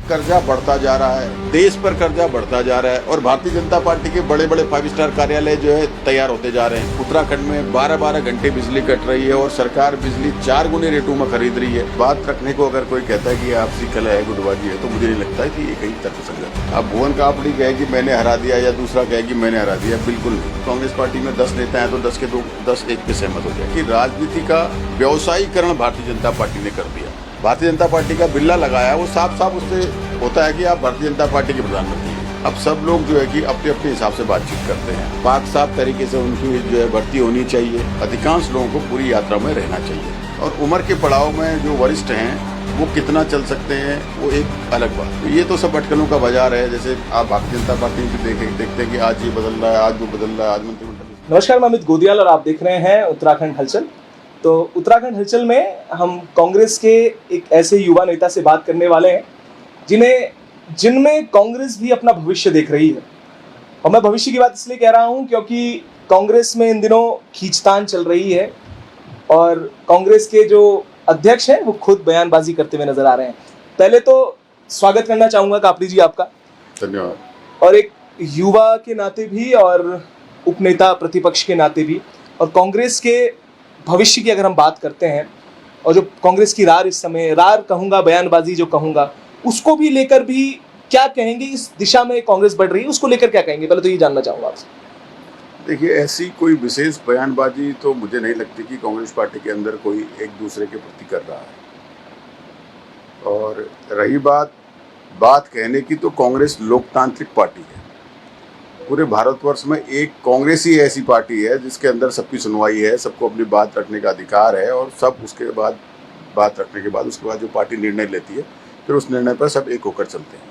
कर्जा बढ़ता जा रहा है, देश पर कर्जा बढ़ता जा रहा है और भारतीय जनता पार्टी के बड़े बड़े 5 स्टार कार्यालय जो है तैयार होते जा रहे हैं। उत्तराखंड में 12-12 घंटे बिजली कट रही है और सरकार बिजली 4 गुने रेटों में खरीद रही है। बात रखने को अगर कोई कहता है कि आपसी कला है, गुटबाजी है, तो मुझे नहीं लगता है कि ये कहीं तर्कसंगत है। अब भुवन कापड़ी कहे कि मैंने हरा दिया या दूसरा कहे कि मैंने हरा दिया, बिल्कुल नहीं। कांग्रेस पार्टी में 10 नेता हैं तो 10 के 10 एक पे सहमत हो जाए कि राजनीति का व्यवसायीकरण भारतीय जनता पार्टी ने कर दिया। भारतीय जनता पार्टी का बिल्ला लगाया, वो साफ साफ उससे होता है कि आप भारतीय जनता पार्टी के प्रधानमंत्री हैं। अब सब लोग जो है कि अपने अपने हिसाब से बातचीत करते हैं। पाक साफ तरीके से उनकी जो है भर्ती होनी चाहिए। अधिकांश लोगों को पूरी यात्रा में रहना चाहिए और उम्र के पड़ाव में जो वरिष्ठ हैं वो कितना चल सकते हैं वो एक अलग बात है। ये तो सब अटकलों का बाजार है। जैसे आप भारतीय जनता पार्टी में देखते हैं कि आज ये बदल रहा है, आज वो बदल रहा है, आज मंत्रिमंडल। नमस्कार, मैं अमित गोदियाल और आप देख रहे हैं उत्तराखंड हलचल। तो उत्तराखंड हलचल में हम कांग्रेस के एक ऐसे युवा नेता से बात करने वाले हैं जिनमें कांग्रेस भी अपना भविष्य देख रही है। और मैं भविष्य की बात इसलिए कह रहा हूं क्योंकि कांग्रेस में इन दिनों खींचतान चल रही है और कांग्रेस के जो अध्यक्ष हैं वो खुद बयानबाजी करते हुए नजर आ रहे हैं। पहले तो स्वागत करना चाहूंगा कापड़ी जी आपका। धन्यवाद। और एक युवा के नाते भी और उपनेता प्रतिपक्ष के नाते भी और कांग्रेस के भविष्य की अगर हम बात करते हैं और जो कांग्रेस की रार इस समय रार कहूंगा, बयानबाजी जो कहूंगा, उसको भी लेकर भी क्या कहेंगे, इस दिशा में कांग्रेस बढ़ रही है उसको लेकर क्या कहेंगे, पहले तो ये जानना चाहूंगा आपसे। देखिए, ऐसी कोई विशेष बयानबाजी तो मुझे नहीं लगती कि कांग्रेस पार्टी के अंदर कोई एक दूसरे के प्रति कर रहा है। और रही बात कहने की, तो कांग्रेस लोकतांत्रिक पार्टी है। पूरे भारतवर्ष में एक कांग्रेस ही ऐसी पार्टी है जिसके अंदर सबकी सुनवाई है, सबको अपनी बात रखने का अधिकार है और सब उसके बाद बात रखने के बाद उसके बाद जो पार्टी निर्णय लेती है फिर उस निर्णय पर सब एक होकर चलते हैं।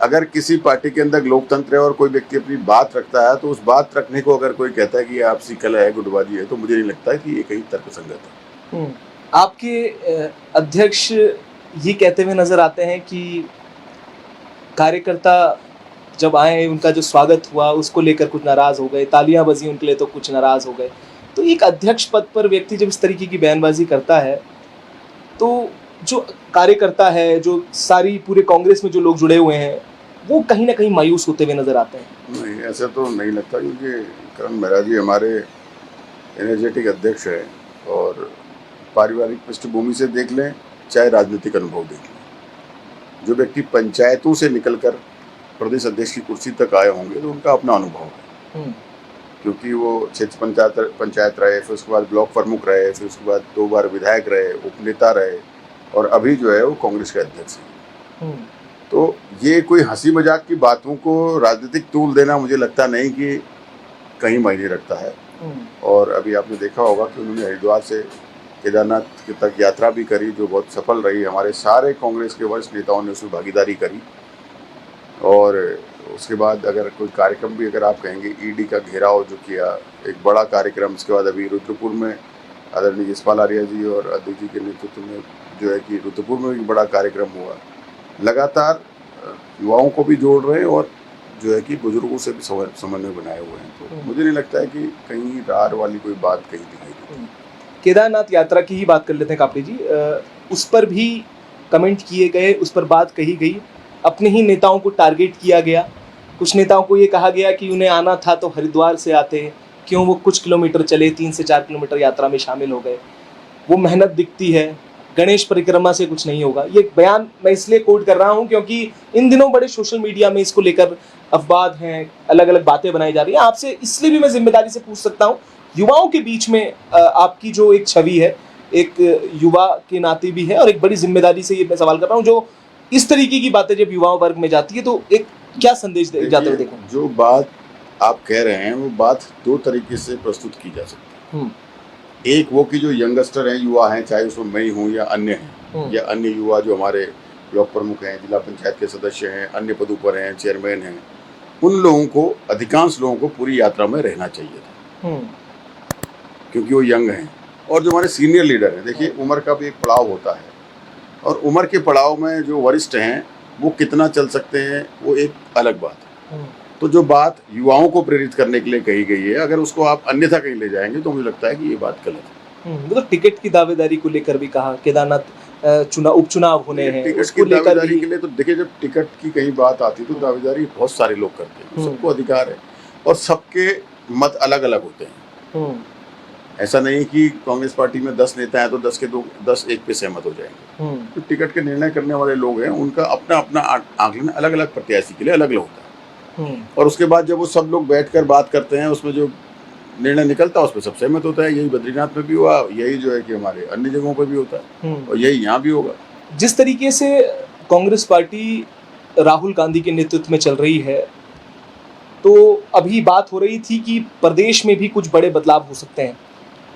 अगर किसी पार्टी के अंदर लोकतंत्र है और कोई व्यक्ति अपनी बात रखता है तो उस बात रखने को अगर कोई कहता है कि ये आपसी कला है, गुटबाजी है, तो मुझे नहीं लगता है कि ये कहीं तर्कसंगत है। आपके अध्यक्ष ये कहते हुए नजर आते हैं कि कार्यकर्ता जब आए उनका जो स्वागत हुआ उसको लेकर कुछ नाराज हो गए, तालियां बजी उनके लिए तो कुछ नाराज हो गए। तो एक अध्यक्ष पद पर व्यक्ति जब इस तरीके की बयानबाजी करता है तो जो कार्यकर्ता है, जो सारी पूरे कांग्रेस में जो लोग जुड़े हुए हैं, वो कहीं ना कहीं मायूस होते हुए नजर आते हैं। नहीं, ऐसा तो नहीं लगता क्योंकि करण मेहरा जी हमारे एनर्जेटिक अध्यक्ष है और पारिवारिक पृष्ठभूमि से देख लें चाहे राजनीतिक अनुभव देख लें, जो व्यक्ति पंचायतों से निकलकर प्रदेश अध्यक्ष की कुर्सी तक आए होंगे तो उनका अपना अनुभव है। क्योंकि वो क्षेत्र पंचायत रहे, फिर उसके बाद ब्लॉक प्रमुख रहे, फिर उसके बाद 2 बार विधायक रहे, उपनेता रहे और अभी जो है वो कांग्रेस के अध्यक्ष हैं। तो ये कोई हंसी मजाक की बातों को राजनीतिक तूल देना मुझे लगता नहीं कि कहीं मायने रखता है। और अभी आपने देखा होगा कि उन्होंने हरिद्वार से केदारनाथ तक यात्रा भी करी जो बहुत सफल रही। हमारे सारे कांग्रेस के वरिष्ठ नेताओं ने उसमें भागीदारी करी। और उसके बाद अगर कोई कार्यक्रम भी अगर आप कहेंगे, ईडी का घेराव जो किया, एक बड़ा कार्यक्रम। उसके बाद अभी रुद्रपुर में आदरणीय यशपाल आर्या जी और अध्यक्ष जी के नेतृत्व में जो है कि रुद्रपुर में भी बड़ा कार्यक्रम हुआ। लगातार युवाओं को भी जोड़ रहे हैं और जो है कि बुजुर्गों से भी समन्वय बनाए हुए हैं। तो मुझे नहीं लगता है कि कहीं रार वाली कोई बात कहीं दिखाई देती। केदारनाथ यात्रा की ही बात कर लेते हैं कापड़ी जी। उस पर भी कमेंट किए गए, उस पर बात कही गई, अपने ही नेताओं को टारगेट किया गया। कुछ नेताओं को ये कहा गया कि उन्हें आना था तो हरिद्वार से आते, क्यों वो कुछ किलोमीटर चले, 3 से 4 किलोमीटर यात्रा में शामिल हो गए। वो मेहनत दिखती है, गणेश परिक्रमा से कुछ नहीं होगा। ये बयान मैं इसलिए कोट कर रहा हूं क्योंकि इन दिनों बड़े सोशल मीडिया में इसको लेकर अफवाह हैं, अलग अलग बातें बनाई जा रही हैं। आपसे इसलिए भी मैं जिम्मेदारी से पूछ सकता हूं, युवाओं के बीच में आपकी जो एक छवि है, एक युवा के नाते भी है और एक बड़ी जिम्मेदारी से ये मैं सवाल कर रहा हूँ, जो इस तरीके की बातें जब युवा वर्ग में जाती है तो एक क्या संदेश जाते हुए देखो। जो बात आप कह रहे हैं वो बात 2 तरीके से प्रस्तुत की जा सकती है। एक वो कि जो यंगस्टर हैं, युवा हैं, चाहे उसमें मैं ही हूँ या अन्य हैं या अन्य युवा जो हमारे ब्लॉक प्रमुख हैं, जिला पंचायत के सदस्य हैं, अन्य पदों पर हैं, चेयरमैन हैं, उन लोगों को, अधिकांश लोगों को पूरी यात्रा में रहना चाहिए था क्योंकि वो यंग हैं। और जो हमारे सीनियर लीडर हैं, देखिए उम्र का भी एक पड़ाव होता है और उम्र के पड़ाव में जो वरिष्ठ हैं वो कितना चल सकते हैं वो एक अलग बात है। तो जो बात युवाओं को प्रेरित करने के लिए कही गई है, अगर उसको आप अन्यथा कहीं ले जाएंगे तो मुझे लगता है कि ये बात गलत है। मतलब टिकट की दावेदारी को लेकर भी कहा, केदारनाथ उपचुनाव होने हैं, टिकट उसको की लेकर दावेदारी भी। के लिए तो देखिए, जब टिकट की कहीं बात आती है तो दावेदारी बहुत सारे लोग करते हैं, सबको अधिकार है और सबके मत अलग अलग होते हैं। ऐसा नहीं कि कांग्रेस पार्टी में 10 नेता हैं तो 10 के 10 एक पे सहमत हो जाएंगे। तो टिकट के निर्णय करने वाले लोग हैं, उनका अपना अपना आकलन अलग अलग प्रत्याशी के लिए अलग अलग होता है और उसके बाद जब वो सब लोग बैठकर बात करते हैं, उसमें जो निर्णय निकलता है उस पर सब सहमत होता है। यही बद्रीनाथ में भी हुआ, यही जो है कि हमारे अन्य जगहों पर भी होता है और यही यहाँ भी होगा। जिस तरीके से कांग्रेस पार्टी राहुल गांधी के नेतृत्व में चल रही है, तो अभी बात हो रही थी कि प्रदेश में भी कुछ बड़े बदलाव हो सकते हैं।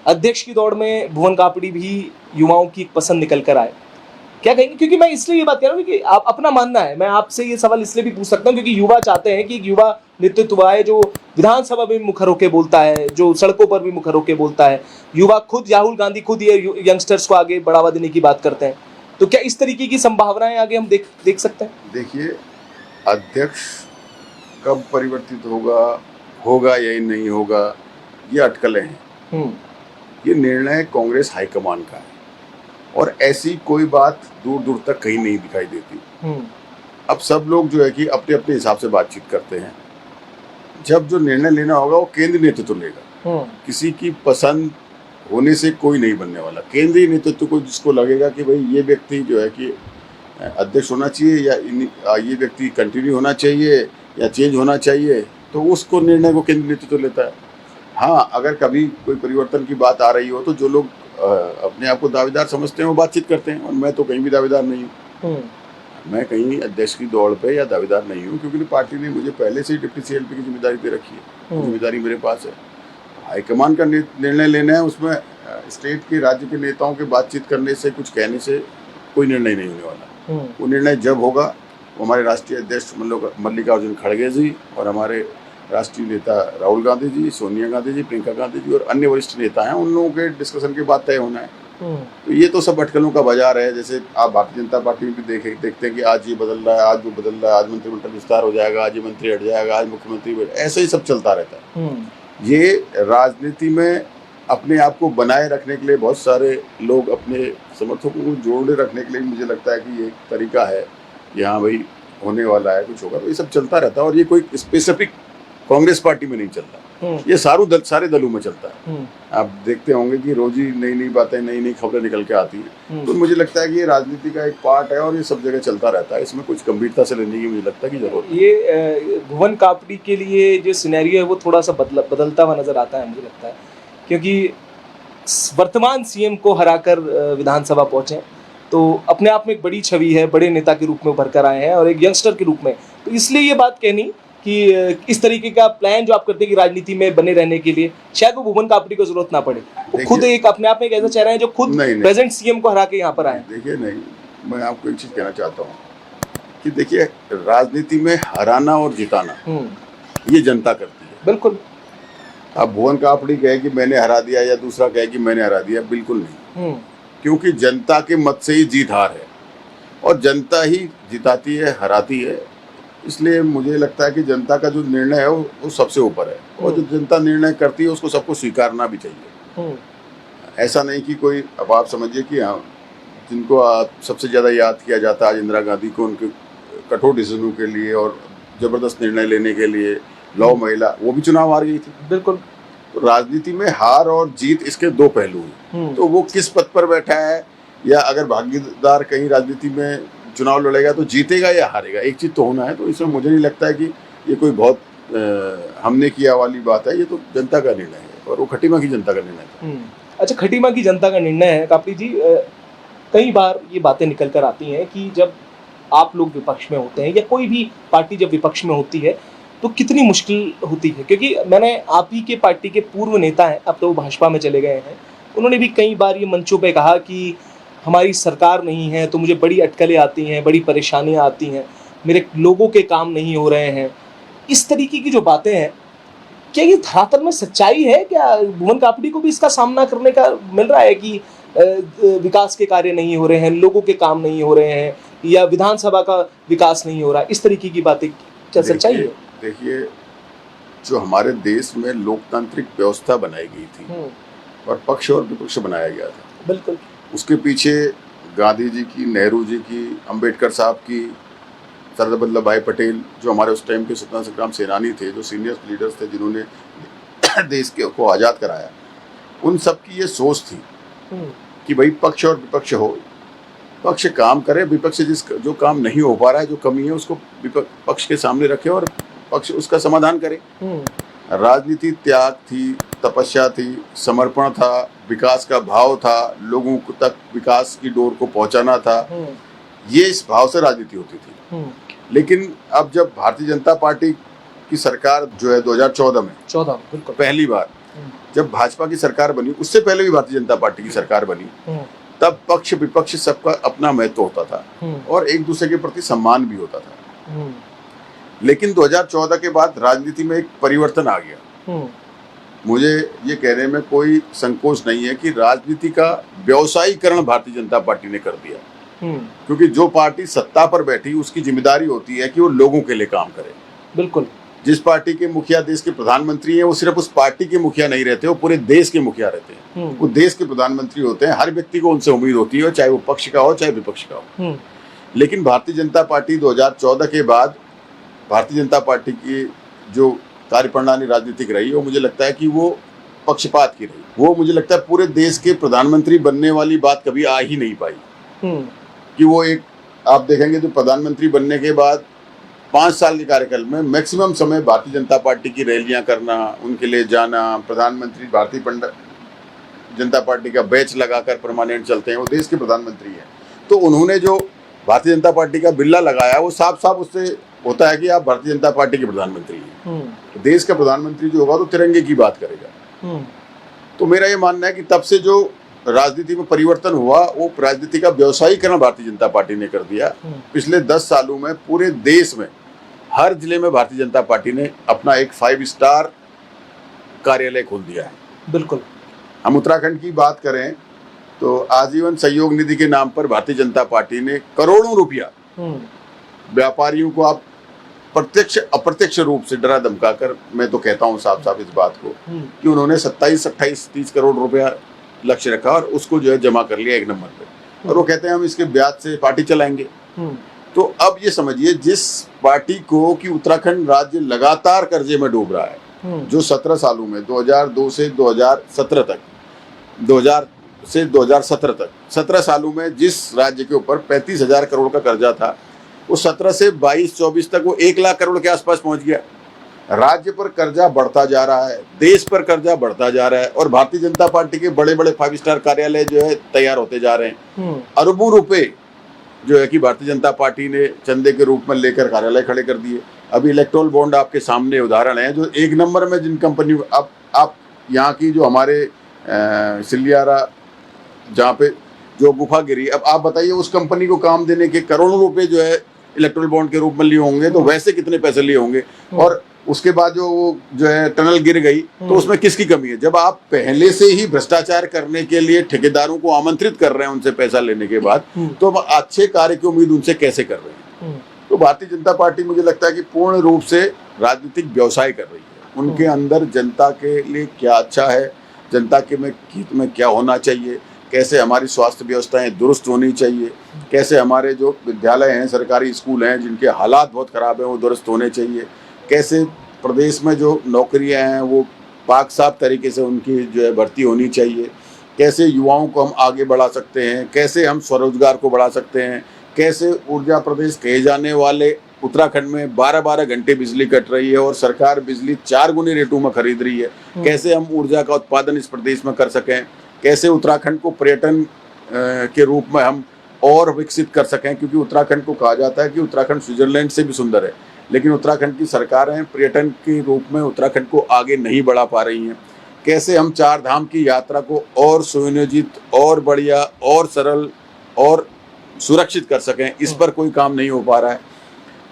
अध्यक्ष की दौड़ में भुवन कापड़ी भी युवाओं की पसंद निकल कर आए, क्या कहेंगे? क्योंकि मैं इसलिए ये बात कह रहा हूँ कि आप अपना मानना है, मैं आपसे ये सवाल इसलिए भी पूछ सकता हूँ क्योंकि युवा चाहते हैं कि एक युवा नेतृत्व आए जो विधानसभा में मुखर होकर बोलता है, जो सड़कों पर भी मुखर होकर बोलता है। युवा खुद, राहुल गांधी खुद ये यंगस्टर्स को आगे बढ़ावा देने की बात करते हैं, तो क्या इस तरीके की संभावनाएं आगे हम देख सकते हैं? देखिए, अध्यक्ष कब परिवर्तित होगा या नहीं होगा, ये अटकलें हैं। ये निर्णय कांग्रेस हाईकमान का है और ऐसी कोई बात दूर दूर तक कहीं नहीं दिखाई देती। अब सब लोग जो है कि अपने अपने हिसाब से बातचीत करते हैं। जब जो निर्णय लेना होगा वो केंद्रीय नेतृत्व लेगा। किसी की पसंद होने से कोई नहीं बनने वाला। केंद्रीय नेतृत्व को जिसको लगेगा कि भाई ये व्यक्ति जो है कि अध्यक्ष होना चाहिए या ये व्यक्ति कंटिन्यू होना चाहिए या चेंज होना चाहिए, तो उसको निर्णय को केंद्रीय नेतृत्व लेता है। हाँ, अगर कभी कोई परिवर्तन की बात आ रही हो तो जो लोग अपने आप को दावेदार समझते हैं वो बातचीत करते हैं, और मैं तो कहीं भी दावेदार नहीं हूँ। मैं कहीं अध्यक्ष की दौड़ पे या दावेदार नहीं हूँ, क्योंकि पार्टी ने मुझे पहले से ही डिप्टी CLP की जिम्मेदारी दे रखी है। जिम्मेदारी मेरे पास है। हाईकमान का निर्णय लेना है, उसमें स्टेट के, राज्य के नेताओं के बातचीत करने से, कुछ कहने से कोई निर्णय नहीं होने वाला। वो निर्णय जब होगा, वो हमारे राष्ट्रीय अध्यक्ष मल्लिकार्जुन खड़गे जी और हमारे राष्ट्रीय नेता राहुल गांधी जी, सोनिया गांधी जी, प्रियंका गांधी जी और अन्य वरिष्ठ नेता हैं, उन लोगों के डिस्कशन के बाद तय होना है। तो ये तो सब अटकलों का बाजार है। जैसे आप भारतीय जनता पार्टी में भी देखते हैं कि आज ये बदल रहा है, आज वो बदल रहा है, आज मंत्रिमंडल विस्तार हो जाएगा, आज ये मंत्री हट जाएगा, आज मुख्यमंत्री, ऐसे ही सब चलता रहता है। ये राजनीति में अपने आप को बनाए रखने के लिए बहुत सारे लोग अपने समर्थकों को जोड़े रखने के लिए, मुझे लगता है कि ये एक तरीका है कि हाँ भाई होने वाला है, कुछ होगा। तो ये सब चलता रहता है और ये कोई स्पेसिफिक कांग्रेस पार्टी में नहीं चलता, ये सारे दलों में चलता है। आप देखते होंगे कि रोज ही नई नई बातें, नई नई खबरें निकल के आती हैं। तो मुझे लगता है कि ये राजनीति का एक पार्ट है और ये सब जगह चलता रहता है। इसमें कुछ गंभीरता से लेने की मुझे लगता है कि जरूरत है। ये भुवन कापड़ी के लिए जो सिनेरियो है वो थोड़ा सा बदलता हुआ नजर आता है, मुझे लगता है, क्योंकि वर्तमान CM को हराकर विधानसभा पहुंचे, तो अपने आप में एक बड़ी छवि है, बड़े नेता के रूप में उभर कर आए हैं और एक यंगस्टर के रूप में। तो इसलिए ये बात कहनी कि इस तरीके का प्लान जो आप करते हैं कि राजनीति में बने रहने के लिए, शायद वो भुवन कापड़ी को जरूरत ना पड़े। वो खुद एक अपने आप में एक ऐसा चेहरा है जो खुद प्रेजेंट CM को हरा के यहाँ पर आए। देखिए, नहीं, मैं आपको एक चीज कहना चाहता हूँ कि देखिए, राजनीति में हराना और जिताना ये जनता करती है। बिल्कुल। अब भुवन कापड़ी कहे कि मैंने हरा दिया या दूसरा कहे कि मैंने हरा दिया, बिल्कुल नहीं। क्योंकि जनता के मत से ही जीत हार है और जनता ही जिताती है, हराती है। इसलिए मुझे लगता है कि जनता का जो निर्णय है वो सबसे ऊपर है और जो जनता निर्णय करती है उसको सबको स्वीकारना भी चाहिए। ऐसा नहीं कि कोई, अब आप समझिए कि हाँ, जिनको सबसे ज़्यादा याद किया जाता है आज इंदिरा गांधी को, उनके कठोर डिसीजनों के लिए और ज़बरदस्त निर्णय लेने के लिए, लौ महिला, वो भी चुनाव हार गई थी। बिल्कुल। तो राजनीति में हार और जीत, इसके दो पहलू हैं। तो वो किस पद पर बैठा है, या अगर भागीदार कहीं राजनीति में चुनाव लड़ेगा तो जीतेगा या हारेगा, एक चीज तो होना है। तो इसमें मुझे नहीं लगता है कि ये कोई बहुत हमने किया वाली बात है। ये तो जनता का निर्णय है और वो खटीमा की जनता का निर्णय है। अच्छा, खटीमा की जनता का निर्णय है। कापड़ी जी, कई बार ये बातें निकल कर आती हैं कि जब आप लोग विपक्ष में होते हैं या कोई भी पार्टी जब विपक्ष में होती है तो कितनी मुश्किल होती है, क्योंकि मैंने आप ही के पार्टी के पूर्व नेता हैं, अब तो वो भाजपा में चले गए हैं, उन्होंने भी कई बार ये मंचों पे कहा कि हमारी सरकार नहीं है तो मुझे बड़ी अटकलें आती हैं, बड़ी परेशानियां आती हैं, मेरे लोगों के काम नहीं हो रहे हैं। इस तरीके की जो बातें हैं, क्या ये धरातल में सच्चाई है? क्या भुवन कापड़ी को भी इसका सामना करने का मिल रहा है कि विकास के कार्य नहीं हो रहे हैं, लोगों के काम नहीं हो रहे हैं, या विधानसभा का विकास नहीं हो रहा है? इस तरीके की बातें क्या सच्चाई है? देखिए, जो हमारे देश में लोकतांत्रिक व्यवस्था बनाई गई थी और पक्ष और विपक्ष बनाया गया था, बिल्कुल, उसके पीछे गांधी जी की, नेहरू जी की, अंबेडकर साहब की, सरदार वल्लभ भाई पटेल जो हमारे उस टाइम के स्वतंत्रता संग्राम सेनानी थे, जो सीनियर लीडर्स थे जिन्होंने देश के को आज़ाद कराया, उन सब की ये सोच थी कि भाई पक्ष और विपक्ष हो, पक्ष काम करे, विपक्ष जो काम नहीं हो पा रहा है, जो कमी है, उसको पक्ष के सामने रखे और पक्ष उसका समाधान करे। राजनीति त्याग थी, तपस्या थी, समर्पण था, विकास का भाव था, लोगों तक विकास की डोर को पहुंचाना था, ये इस भाव से राजनीति होती थी। लेकिन अब जब भारतीय जनता पार्टी की सरकार जो है 2014 में बिल्कुल पहली बार जब भाजपा की सरकार बनी, उससे पहले भी भारतीय जनता पार्टी की सरकार बनी, तब पक्ष विपक्ष सबका अपना महत्व होता था और एक दूसरे के प्रति सम्मान भी होता था। लेकिन 2014 के बाद राजनीति में एक परिवर्तन आ गया। मुझे ये कहने में कोई संकोच नहीं है कि राजनीति का व्यवसायीकरण भारतीय जनता पार्टी ने कर दिया, क्योंकि जो पार्टी सत्ता पर बैठी उसकी जिम्मेदारी होती है कि वो लोगों के लिए काम करे। बिल्कुल। जिस पार्टी के मुखिया देश के प्रधानमंत्री हैं, वो सिर्फ उस पार्टी के मुखिया नहीं रहते, वो पूरे देश के मुखिया रहते हैं, वो देश के प्रधानमंत्री होते हैं। हर व्यक्ति को उनसे उम्मीद होती है, चाहे वो पक्ष का हो चाहे विपक्ष का हो। लेकिन भारतीय जनता पार्टी 2014 के बाद भारतीय जनता पार्टी की जो कार्यप्रणाली राजनीतिक रही, वो मुझे लगता है कि वो पक्षपात की रही। वो मुझे लगता है पूरे देश के प्रधानमंत्री बनने वाली बात कभी आ ही नहीं पाई। कि वो एक, आप देखेंगे तो प्रधानमंत्री बनने के बाद 5 साल के कार्यकाल में मैक्सिमम समय भारतीय जनता पार्टी की रैलियां करना, उनके लिए जाना, प्रधानमंत्री भारतीय जनता पार्टी का बैच लगाकर परमानेंट चलते हैं, वो देश के प्रधानमंत्री हैं। तो उन्होंने जो भारतीय जनता पार्टी का बिल्ला लगाया, वो साफ साफ उससे होता है कि आप भारतीय जनता पार्टी के प्रधानमंत्री हैं। देश का प्रधानमंत्री जो होगा तो तिरंगे की बात करेगा। तो मेरा ये मानना है कि तब से जो राजनीति में परिवर्तन हुआ, वो राजनीति का व्यवसायीकरण भारतीय जनता पार्टी ने कर दिया। पिछले 10 सालों में पूरे देश में हर जिले में भारतीय जनता पार्टी ने अपना एक 5 स्टार कार्यालय खोल दिया है। बिल्कुल। हम उत्तराखंड की बात करें तो आजीवन सहयोग निधि के नाम पर भारतीय जनता पार्टी ने करोड़ों रुपया व्यापारियों को, आप प्रत्यक्ष अप्रत्यक्ष रूप से डरा धमका कर, मैं तो कहता हूँ साफ साफ इस बात को, कि उन्होंने 27, 28, 30 करोड़ रुपया लक्ष्य रखा और उसको जो है जमा कर लिया 1 नंबर पे, और वो कहते हैं हम इसके ब्याज से पार्टी चलाएंगे। तो अब ये समझिए, जिस पार्टी को कि उत्तराखंड राज्य लगातार कर्जे में डूब रहा है, जो 17 सालों में 2002 से 2017 तक, 2000 से 2017 तक 17 सालों में जिस राज्य के ऊपर 35,000 करोड़ का कर्जा था, वो 17 से 22-24 तक वो 1 लाख करोड़ के आसपास पहुंच गया। राज्य पर कर्जा बढ़ता जा रहा है, देश पर कर्जा बढ़ता जा रहा है, और भारतीय जनता पार्टी के बड़े बड़े 5 स्टार कार्यालय जो है तैयार होते जा रहे हैं। अरबों रुपए जो है कि भारतीय जनता पार्टी ने चंदे के रूप में लेकर कार्यालय खड़े कर दिए। अभी इलेक्ट्रोल बॉन्ड आपके सामने उदाहरण है, जो 1 नंबर में जिन कंपनियों, अब आप यहाँ की जो हमारे सिलियारा जहाँ पे जो गुफा गिरी, अब आप बताइए उस कंपनी को काम देने के करोड़ों रुपए जो है इलेक्ट्रोल बॉन्ड के रूप में लिए होंगे, तो वैसे कितने पैसे लिए होंगे। और उसके बाद जो है टनल गिर गई, तो उसमें किसकी कमी है? जब आप पहले से ही भ्रष्टाचार करने के लिए ठेकेदारों को आमंत्रित कर रहे हैं उनसे पैसा लेने के बाद, तो अब अच्छे कार्य की उम्मीद उनसे कैसे कर रहे हैं? तो भारतीय जनता पार्टी मुझे लगता है कि पूर्ण रूप से राजनीतिक व्यवसाय कर रही है। उनके अंदर जनता के लिए क्या अच्छा है, जनता के हित में क्या होना चाहिए, कैसे हमारी स्वास्थ्य व्यवस्थाएं दुरुस्त होनी चाहिए, कैसे हमारे जो विद्यालय हैं, सरकारी स्कूल हैं जिनके हालात बहुत ख़राब हैं, वो दुरुस्त होने चाहिए, कैसे प्रदेश में जो नौकरियां हैं वो पाक साफ तरीके से उनकी जो है भर्ती होनी चाहिए, कैसे युवाओं को हम आगे बढ़ा सकते हैं, कैसे हम स्वरोजगार को बढ़ा सकते हैं, कैसे ऊर्जा प्रदेश कहे जाने वाले उत्तराखंड में 12-12 घंटे बिजली कट रही है और सरकार बिजली 4 गुने रेटों में खरीद रही है, कैसे हम ऊर्जा का उत्पादन इस प्रदेश में कर सकें, कैसे उत्तराखंड को पर्यटन के रूप में हम और विकसित कर सकें, क्योंकि उत्तराखंड को कहा जाता है कि उत्तराखंड स्विट्जरलैंड से भी सुंदर है, लेकिन उत्तराखंड की सरकारें पर्यटन के रूप में उत्तराखंड को आगे नहीं बढ़ा पा रही हैं। कैसे हम 4 धाम की यात्रा को और सुनियोजित और बढ़िया और सरल और सुरक्षित कर सकें, इस पर कोई काम नहीं हो पा रहा है।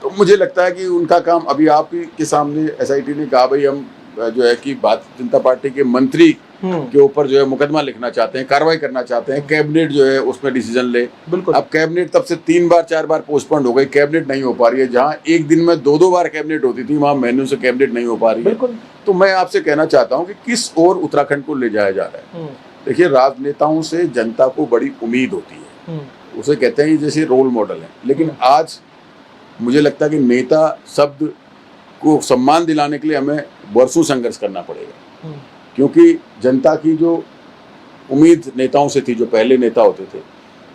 तो मुझे लगता है कि उनका काम, अभी आप ही के सामने एसआईटी ने कहा भाई हम जो है कि भारतीय जनता पार्टी के मंत्री के ऊपर जो है मुकदमा लिखना चाहते हैं, कार्रवाई करना चाहते हैं, कैबिनेट जो है उसमें डिसीजन ले। बिल्कुल। अब कैबिनेट तब से 3-4 बार पोस्टपोन्ड हो गई, कैबिनेट नहीं हो पा रही है। जहां एक दिन में 2-2 बार कैबिनेट होती थी, वहां महीनों से कैबिनेट नहीं हो पा रही है। बिल्कुल। तो मैं आपसे कहना चाहता हूं कि किस ओर उत्तराखंड को ले जाया जा रहा है। देखिए, राजनेताओं से जनता को बड़ी उम्मीद होती है, उसे कहते हैं जैसे रोल मॉडल है। लेकिन आज मुझे लगता है कि नेता शब्द को सम्मान दिलाने के लिए हमें वर्षों संघर्ष करना पड़ेगा, क्योंकि जनता की जो उम्मीद नेताओं से थी, जो पहले नेता होते थे,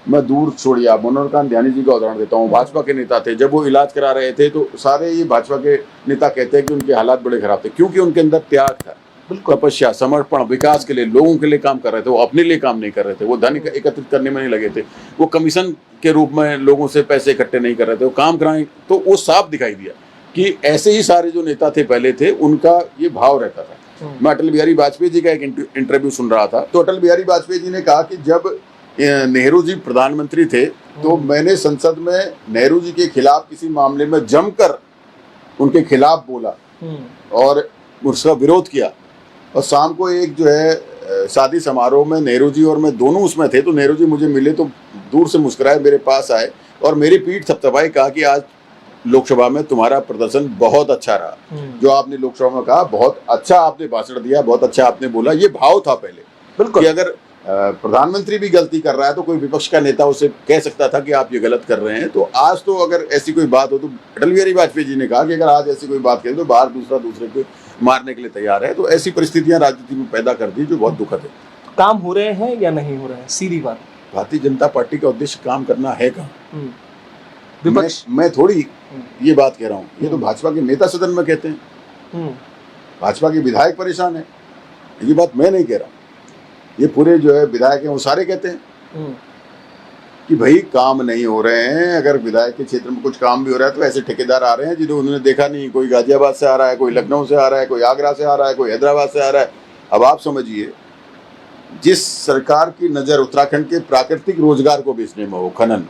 मैं दूर छोड़िए, आप मनोहर ध्यानी जी का उदाहरण देता हूँ। भाजपा के नेता थे, जब वो इलाज करा रहे थे तो सारे ये भाजपा के नेता कहते हैं कि उनके हालात बड़े खराब थे, क्योंकि उनके अंदर त्याग था, तपस्या, समर्पण, विकास के लिए, लोगों के लिए काम कर रहे थे। वो अपने लिए काम नहीं कर रहे थे, वो धन एकत्रित करने में नहीं लगे थे, वो कमीशन के रूप में लोगों से पैसे इकट्ठे नहीं कर रहे थे, वो काम कराएं। तो वो साफ दिखाई दिया कि ऐसे ही सारे जो नेता थे पहले थे, उनका ये भाव रहता था। मैं अटल बिहारी वाजपेयी जी का एक इंटरव्यू सुन रहा था, तो अटल बिहारी वाजपेयी जी ने कहा कि जब नेहरू जी प्रधानमंत्री थे तो मैंने संसद में नेहरू जी के खिलाफ किसी मामले में जमकर उनके खिलाफ बोला और उसका विरोध किया। और शाम को एक जो है शादी समारोह में नेहरू जी और मैं दोनों उसमें थे, तो नेहरू जी मुझे मिले तो दूर से मुस्कुराए, मेरे पास आए और मेरी पीठ थपथपाई, कहा कि आज लोकसभा में तुम्हारा प्रदर्शन बहुत अच्छा रहा, जो आपने लोकसभा में कहा बहुत अच्छा आपने भाषण दिया, बहुत अच्छा आपने बोला। ये भाव था पहले, बिल्कुल, कि अगर प्रधानमंत्री भी गलती कर रहा है तो कोई विपक्ष का नेता उसे कह सकता था कि आप ये गलत कर रहे हैं। तो आज तो अगर ऐसी कोई बात हो, तो अटल बिहारी वाजपेयी जी ने कहा कि अगर आज ऐसी कोई बात करें तो बाहर दूसरे को मारने के लिए तैयार है। तो ऐसी परिस्थितियां राजनीति में पैदा कर दी जो बहुत दुखद है। काम हो रहे हैं या नहीं हो रहे हैं, सीधी बात। भारतीय जनता पार्टी का उद्देश्य काम करना है कहाँ? मैं थोड़ी ये बात कह रहा हूँ, ये तो भाजपा के नेता सदन में कहते हैं, भाजपा के विधायक परेशान है, ये बात मैं नहीं कह रहा हूँ, ये पूरे जो है विधायक हैं वो सारे कहते हैं कि भाई काम नहीं हो रहे हैं। अगर विधायक के क्षेत्र में कुछ काम भी हो रहा है तो ऐसे ठेकेदार आ रहे हैं जिन्हें उन्होंने देखा नहीं, कोई गाजियाबाद से आ रहा है, कोई लखनऊ से आ रहा है, कोई आगरा से आ रहा है, कोई हैदराबाद से आ रहा है। अब आप समझिए, जिस सरकार की नजर उत्तराखंड के प्राकृतिक रोजगार को बेचने में हो, खनन,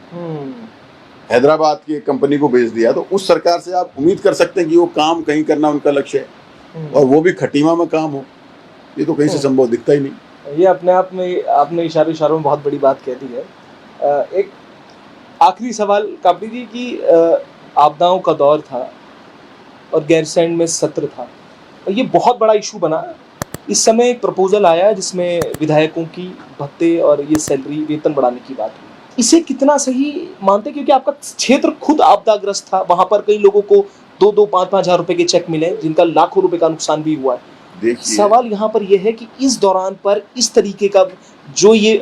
हैदराबाद की एक कंपनी को बेच दिया, तो उस सरकार से आप उम्मीद कर सकते हैं कि वो काम कहीं करना उनका लक्ष्य है, और वो भी खटीमा में काम हो, ये तो कहीं से संभव दिखता ही नहीं। ये अपने आप में आपने इशारों में बहुत बड़ी बात कह दी है। एक आखिरी सवाल कापड़ी जी की, आपदाओं का दौर था और गैरसैंण में सत्र था, ये बहुत बड़ा इशू बना। इस समय एक प्रपोजल आया जिसमें विधायकों की भत्ते और ये सैलरी, वेतन बढ़ाने की बात हुई। इसे कितना सही मानते, क्योंकि आपका क्षेत्र खुद आपदाग्रस्त था, वहां पर कई लोगों को 2-2, 5-5 हजार रुपए के चेक मिले, जिनका लाखों रुपए का नुकसान भी हुआ है। सवाल यहाँ पर यह है कि इस दौरान पर इस तरीके का जो ये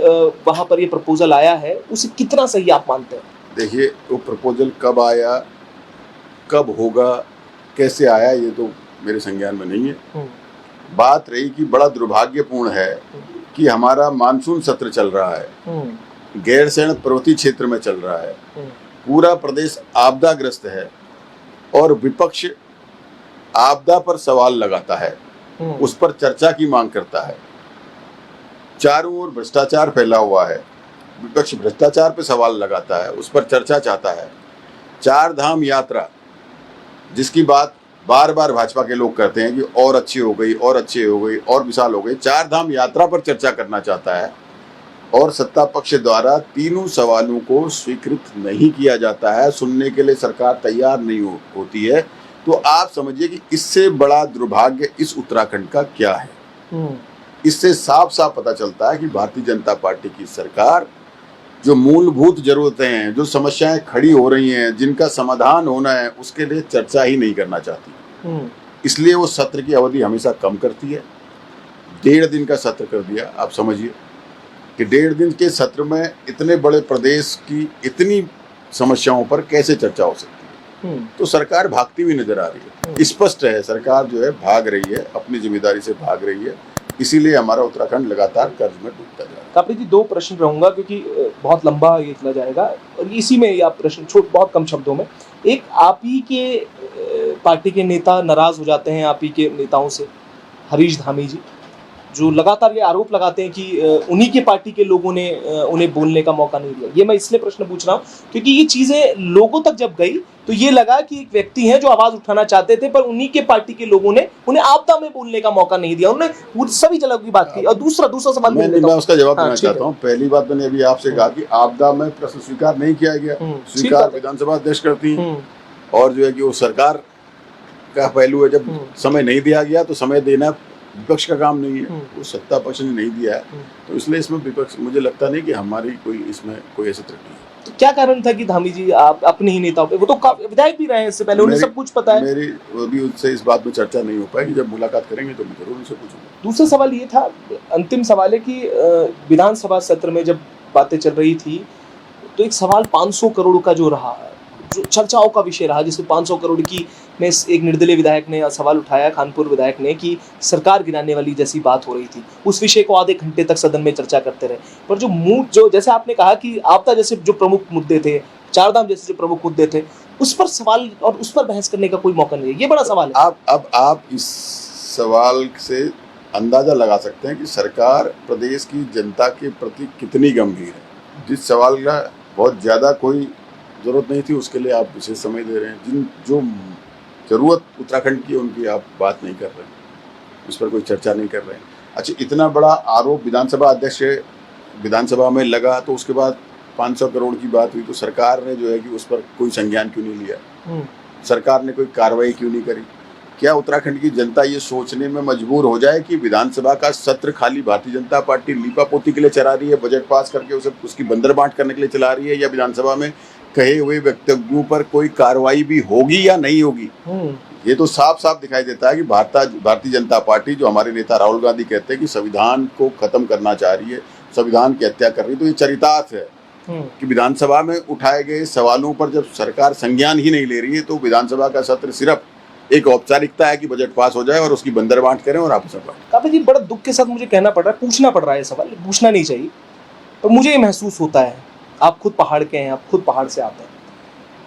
वहां पर ये प्रपोजल आया है, उसे कितना सही आप मानते हैं? देखिए, वो प्रपोजल कब आया, कब होगा, कैसे आया, ये तो मेरे संज्ञान में नहीं है। बात रही कि बड़ा दुर्भाग्यपूर्ण है कि हमारा मानसून सत्र चल रहा है, गैरसैंण पर्वतीय क्षेत्र में चल रहा है, पूरा प्रदेश आपदाग्रस्त है और विपक्ष आपदा पर सवाल लगाता है, उस पर चर्चा की मांग करता है। चारों ओर भ्रष्टाचार फैला हुआ है, विपक्ष भ्रष्टाचार पर सवाल लगाता है, उस पर चर्चा चाहता है। 4 धाम यात्रा, जिसकी बात बार बार भाजपा के लोग करते हैं कि और अच्छी हो गई, और अच्छी हो गई, और विशाल हो गई, 4 धाम यात्रा पर चर्चा करना चाहता है, और सत्ता पक्ष द्वारा तीनों सवालों को स्वीकृत नहीं किया जाता है, सुनने के लिए सरकार तैयार नहीं होती है। तो आप समझिए कि इससे बड़ा दुर्भाग्य इस उत्तराखंड का क्या है। इससे साफ साफ पता चलता है कि भारतीय जनता पार्टी की सरकार जो मूलभूत जरूरतें हैं, जो समस्याएं खड़ी हो रही हैं, जिनका समाधान होना है, उसके लिए चर्चा ही नहीं करना चाहती। इसलिए वो सत्र की अवधि हमेशा कम करती है। 1.5 दिन का सत्र कर दिया। आप समझिए कि 1.5 दिन के सत्र में इतने बड़े प्रदेश की इतनी समस्याओं पर कैसे चर्चा हो सकती है। तो सरकार भागती हुई नजर आ रही है। स्पष्ट है, सरकार जो है भाग रही है, अपनी जिम्मेदारी से भाग रही है। इसीलिए हमारा उत्तराखंड लगातार कर्ज में डूबता जा रहा है। कापड़ी जी, 2 प्रश्न रहूंगा क्योंकि बहुत लंबा ये चला जाएगा, और इसी में ये आप प्रश्न बहुत कम शब्दों में। एक, आप ही के पार्टी के नेता नाराज हो जाते हैं आप ही के नेताओं से, हरीश धामी जी, जो लगातार ये आरोप लगाते हैं कि उन्हीं के पार्टी के लोगों ने उन्हें बोलने का मौका नहीं दिया। ये मैं इसलिए प्रश्न पूछ रहा हूँ क्योंकि ये चीजें लोगों तक जब गई तो ये लगा कि एक व्यक्ति हैं जो आवाज उठाना चाहते थे, पर उन्हीं के पार्टी के लोगों ने उन्हें आपदा में बोलने का मौका नहीं दिया। उन्होंने सभी जगह की बात की। और दूसरा सवाल मैं उसका जवाब देना चाहता हूँ। पहली बात मैंने अभी आपसे कहा कि आपदा में प्रश्न स्वीकार नहीं किया गया, स्वीकार विधानसभा अध्यक्ष करती है, और जो है कि वो सरकार का पहलू है। जब समय नहीं दिया गया तो समय देना विपक्ष का काम नहीं है, वो सत्ता पक्ष ने नहीं दिया है। तो इसलिए इसमें विपक्ष, मुझे लगता नहीं कि हमारी कोई इसमें कोई ऐसी त्रुटि है। तो क्या कारण था कि धामी जी आप अपने ही नेताओं पे, वो तो विधायक भी रहे हैं इससे पहले, उन्हें सब कुछ पता है। मेरी अभी उनसे इस बात में चर्चा नहीं हो पाएगी, जब मुलाकात करेंगे तो मैं जरूर उनसे पूछूंगा। दूसरा सवाल ये था, अंतिम सवाल है कि विधानसभा सत्र में जब बातें चल रही थी तो एक सवाल 500 करोड़ का जो रहा, जो चर्चाओं का विषय रहा, जिसमें 500 करोड़ की में एक निर्दलीय विधायक ने सवाल उठाया, खानपुर विधायक ने, कि सरकार गिराने वाली जैसी बात हो रही थी। उस विषय को आधे घंटे तक सदन में चर्चा करते रहे। पर जो जैसे आपने कहा कि आपदा जैसे जो प्रमुख मुद्दे थे, चारधाम जैसे जो प्रमुख मुद्दे थे, उस पर सवाल और उस पर बहस करने का कोई मौका नहीं है। ये बड़ा सवाल है। आप इस सवाल से अंदाजा लगा सकते हैं कि सरकार प्रदेश की जनता के प्रति कितनी गंभीर है। जिस सवाल का बहुत ज़्यादा कोई ज़रूरत नहीं थी, उसके लिए आप विशेष समय दे रहे हैं। जो ज़रूरत उत्तराखंड की, उनकी आप बात नहीं कर रहे हैं, उस पर कोई चर्चा नहीं कर रहे हैं। अच्छा, इतना बड़ा आरोप विधानसभा अध्यक्ष विधानसभा में लगा, तो उसके बाद 500 करोड़ की बात हुई, तो सरकार ने जो है कि उस पर कोई संज्ञान क्यों नहीं लिया? सरकार ने कोई कार्रवाई क्यों नहीं करी? क्या उत्तराखंड की जनता ये सोचने में मजबूर हो जाए कि विधानसभा का सत्र खाली भारतीय जनता पार्टी लीपापोती के लिए चला रही है, बजट पास करके उसकी बंदरबांट करने के लिए चला रही है, या विधानसभा में कहे हुए वक्तव्यों पर कोई कार्रवाई भी होगी या नहीं होगी? ये तो साफ साफ दिखाई देता है कि भारतीय जनता पार्टी, जो हमारे नेता राहुल गांधी कहते हैं कि संविधान को खत्म करना चाह रही है, संविधान की हत्या कर रही है, तो ये चरितार्थ है कि विधानसभा में उठाए गए सवालों पर जब सरकार संज्ञान ही नहीं ले रही है, तो विधानसभा का सत्र सिर्फ एक औपचारिकता है कि बजट पास हो जाए और उसकी बंदरबांट करें और आपस में बांटें। काफी जी, बड़ा दुख के साथ मुझे कहना पड़ रहा है, पूछना पड़ रहा है सवाल, पूछना नहीं चाहिए, पर मुझे ये महसूस होता है, आप खुद पहाड़ के हैं, आप खुद पहाड़ से आते हैं,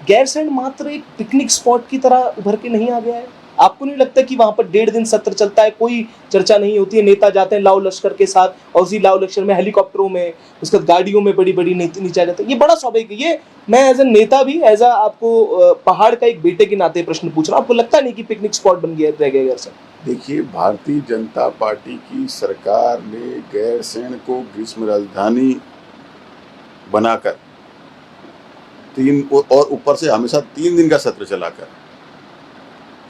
गैरसैंण मात्र एक पिकनिक स्पॉट की तरह उभर के नहीं आ गया है? आपको नहीं लगता कि वहां पर 1.5 दिन सत्र चलता है, कोई चर्चा नहीं होती है, नेता जाते हैं लाव लश्कर के साथ, और उसी लाव लश्कर में हेलीकॉप्टरों में, उसके बाद गाड़ियों में बड़ी बड़ी नीचे आ जाते हैं? ये बड़ा स्वाभाविक है। ये मैं एज ए नेता भी, एज अ आपको पहाड़ का एक बेटे के नाते प्रश्न पूछ रहा हूँ, आपको लगता नहीं कि पिकनिक स्पॉट बन गया रह गया गैरसैंण? देखिए, भारतीय जनता पार्टी की सरकार ने गैरसैंण को ग्रीष्म राजधानी बनाकर और ऊपर से हमेशा 3 दिन का सत्र चलाकर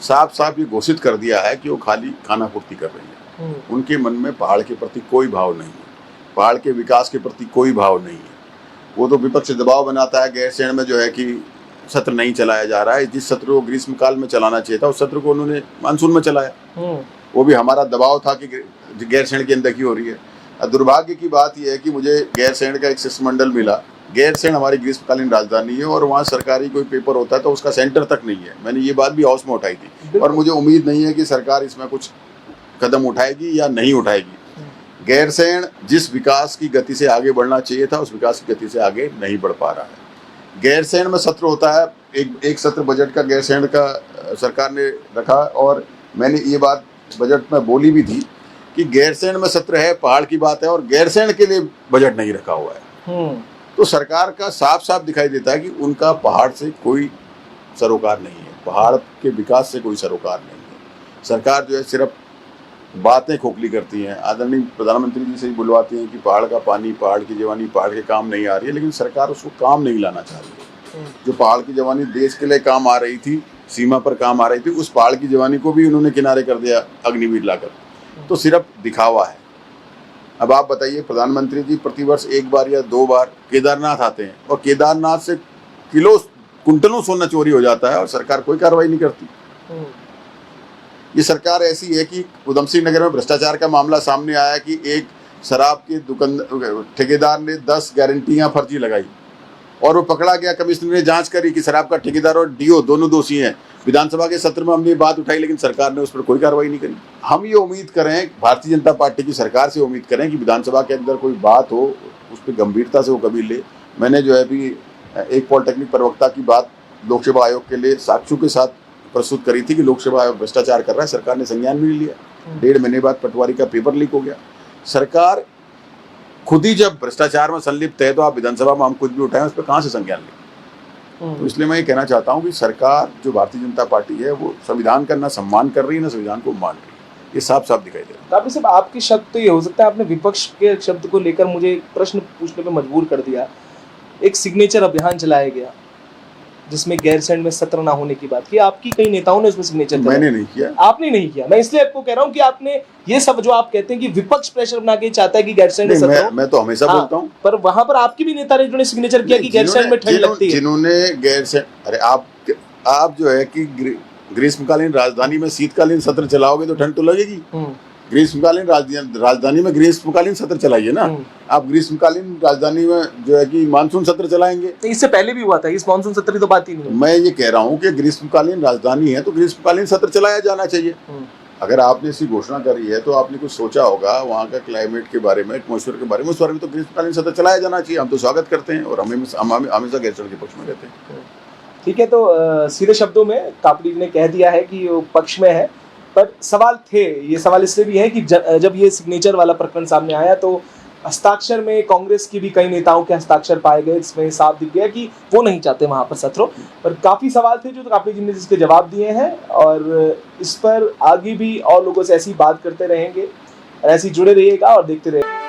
साफ साफ ये घोषित कर दिया है कि वो खाली खाना पूर्ति कर रही है। उनके मन में पहाड़ के प्रति कोई भाव नहीं है, पहाड़ के विकास के प्रति कोई भाव नहीं है। वो तो विपक्ष दबाव बनाता है, गैरसैंण में जो है कि सत्र नहीं चलाया जा रहा है। जिस सत्र को ग्रीष्म काल में चलाना चाहिए था, उस सत्र को उन्होंने मानसून में चलाया। वो भी हमारा दबाव था कि गैरसैंण की अनदेखी हो रही है। दुर्भाग्य की बात यह है कि मुझे गैरसैंण का एक शिष्टमंडल मिला। गैरसैंण हमारी ग्रीष्मकालीन राजधानी है और वहाँ सरकारी कोई पेपर होता है तो उसका सेंटर तक नहीं है। मैंने ये बात भी हाउस में उठाई थी, और मुझे उम्मीद नहीं है कि सरकार इसमें कुछ कदम उठाएगी या नहीं उठाएगी। गैरसैंण जिस विकास की गति से आगे बढ़ना चाहिए था, उस विकास की गति से आगे नहीं बढ़ पा रहा है। गैरसैंण में सत्र होता है, एक सत्र बजट का गैरसैंण का सरकार ने रखा, और मैंने ये बात बजट में बोली भी थी कि गैरसैंण में सत्र है, पहाड़ की बात है, और गैरसैंण के लिए बजट नहीं रखा हुआ है। तो सरकार का साफ साफ दिखाई देता है कि उनका पहाड़ से कोई सरोकार नहीं है, पहाड़ के विकास से कोई सरोकार नहीं है। सरकार जो है सिर्फ बातें खोखली करती हैं। आदरणीय प्रधानमंत्री जी से ही बुलवाती हैं कि पहाड़ का पानी, पहाड़ की जवानी, पहाड़ के काम नहीं आ रही है, लेकिन सरकार उसको काम नहीं लाना चाह रही है। जो पहाड़ की जवानी देश के लिए काम आ रही थी, सीमा पर काम आ रही थी, उस पहाड़ की जवानी को भी उन्होंने किनारे कर दिया अग्निवीर लाकर। तो सिर्फ दिखावा है। अब आप बताइए, प्रधानमंत्री जी प्रतिवर्ष 1 बार या 2 बार केदारनाथ आते हैं, और केदारनाथ से कुंटलों सोना चोरी हो जाता है और सरकार कोई कार्रवाई नहीं करती। ये सरकार ऐसी है कि उधम सिंह नगर में भ्रष्टाचार का मामला सामने आया कि एक शराब के ठेकेदार ने 10 गारंटियां फर्जी लगाई और वो पकड़ा गया। कमिश्नर ने जांच करी कि शराब का ठेकेदार और डीओ दोनों दोषी हैं। विधानसभा के सत्र में हमने ये बात उठाई, लेकिन सरकार ने उस पर कोई कार्रवाई नहीं करी। हम ये उम्मीद करें, भारतीय जनता पार्टी की सरकार से उम्मीद करें कि विधानसभा के अंदर कोई बात हो, उस पर गंभीरता से वो कभी ले। मैंने जो है अभी एक पॉलिटेक्निक प्रवक्ता की बात लोक सेवा आयोग के लिए साक्ष्यों के साथ प्रस्तुत करी थी कि लोक सेवा आयोग भ्रष्टाचार कर रहा है, सरकार ने संज्ञान भी नहीं लिया। 1.5 महीने बाद पटवारी का पेपर लीक हो गया। सरकार खुद ही जब भ्रष्टाचार में संलिप्त है, तो आप विधानसभा में हम कुछ भी उठाएं, उस पर कहाँ से संज्ञान लें? तो इसलिए मैं ये कहना चाहता हूँ कि सरकार, जो भारतीय जनता पार्टी है, वो संविधान का ना सम्मान कर रही है, ना संविधान को मान रही है। ये साफ साफ दिखाई दे रहा है। काफी साहब, आपके शब्द तो ये हो सकता है, आपने विपक्ष के शब्द को लेकर मुझे प्रश्न पूछने पर मजबूर कर दिया। एक सिग्नेचर अभियान चलाया गया जिसमें गैरसैंण में सत्र ना होने की बात की, आपकी कई नेताओं ने उसमें सिग्नेचर कराए। मैंने नहीं किया। आपने नहीं किया। मैं इसलिए आपको कह रहा हूं कि आपने ये सब जो आप कहते हैं कि विपक्ष प्रेशर बना के चाहता है कि गैरसैंण में सत्र हो, मैं तो हमेशा हाँ, बोलता हूँ, पर वहां पर आपके भी नेता ने जिन्होंने सिग्नेचर किया कि गैरसैंण में ठंड लगती है। जिन्होंने गैरसैंण, अरे आप जो है कि ग्रीष्मकालीन राजधानी में शीतकालीन सत्र चलाओगे तो ठंड तो लगेगी। ग्रीष्मकालीन राजधानी में ग्रीष्मकालीन सत्र चलाइए ना। आप ग्रीष्मकालीन राजधानी में जो है कि मानसून सत्र चलाएंगे। इससे पहले भी हुआ था, इस मानसून सत्र की तो बात ही नहीं है। मैं ये कह रहा हूँ कि ग्रीष्मकालीन राजधानी है तो ग्रीष्मकालीन सत्र चलाया जाना चाहिए। अगर आपने ऐसी घोषणा करी है तो आपने कुछ सोचा होगा वहाँ का क्लाइमेट के बारे में, एटमॉस्फेयर के बारे में, उस बारे में तो ग्रीष्मकालीन सत्र चलाया जाना चाहिए। हम तो स्वागत करते हैं और हम हमेशा गैरसैंण के पक्ष में रहते हैं। ठीक है, तो सीधे शब्दों में कापड़ी जी ने कह दिया है कि वो पक्ष में है, पर सवाल थे, ये सवाल इसलिए भी है कि जब ये सिग्नेचर वाला प्रकरण सामने आया तो हस्ताक्षर में कांग्रेस की भी कई नेताओं के हस्ताक्षर पाए गए, जिसमें साफ दिख गया कि वो नहीं चाहते वहां पर सत्र हो। पर काफी सवाल थे जो कापड़ी जी ने जिसके जवाब दिए हैं, और इस पर आगे भी और लोगों से ऐसी बात करते रहेंगे, ऐसी जुड़े रहिएगा और देखते रहिएगा।